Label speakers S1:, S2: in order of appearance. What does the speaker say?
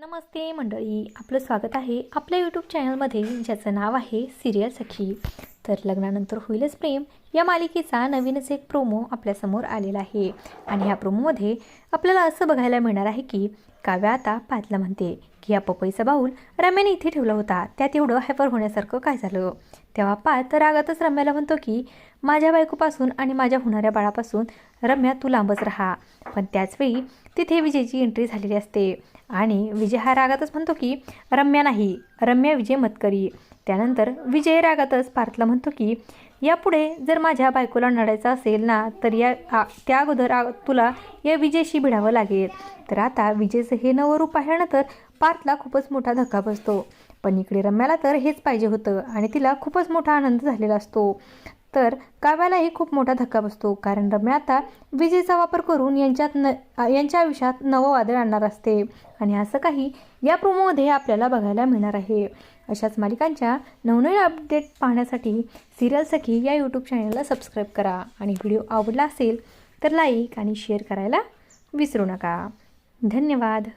S1: नमस्ते मंडळी, आपलं स्वागत आहे आपल्या यूट्यूब चॅनलमध्ये ज्याचं नाव आहे सिरियल सखी। तर लग्नानंतर होईलच प्रेम या मालिकेचा नवीनच एक प्रोमो आपल्यासमोर आलेला आहे आणि ह्या प्रोमोमध्ये आपल्याला असं बघायला मिळणार आहे की काव्या आता पार्थला म्हणते की या पपईचा बाऊल रम्याने इथे ठेवला होता, त्यात एवढं हायपर होण्यासारखं काय झालं। तेव्हा पार्थ रागातच रम्याला म्हणतो की माझ्या बायकोपासून आणि माझ्या होणाऱ्या बाळापासून रम्या तू लांबच राहा। पण त्याचवेळी तिथे विजयची एंट्री झालेली असते आणि विजय हा रागातच म्हणतो की रम्या नाही, रम्या विजय मतकरी। त्यानंतर विजय रागातच पार्थला म्हणतो की यापुढे जर माझ्या बायकोला नडायचं असेल ना तर त्या अगोदर तुला या विजयशी भिडावं लागेल। तर आता विजयचं हे नवं रूप पाहिल्यानंतर पार्थला खूपच मोठा धक्का बसतो, पण इकडे रम्याला तर हेच पाहिजे होतं आणि तिला खूपच मोठा आनंद झालेला असतो। तर काव्यालाही खूप मोठा धक्का बसतो, कारण रम्या आता विजेचा वापर करून यांच्या आयुष्यात नवं वादळ आणणार असते आणि असं काही या प्रोमोमध्ये आपल्याला बघायला मिळणार आहे। अशाच मालिकांच्या नवनवीन अपडेट पाहण्यासाठी सिरियल सखी या यूट्यूब चॅनलला सबस्क्राईब करा आणि व्हिडिओ आवडला असेल तर लाईक आणि शेअर करायला विसरू नका। धन्यवाद।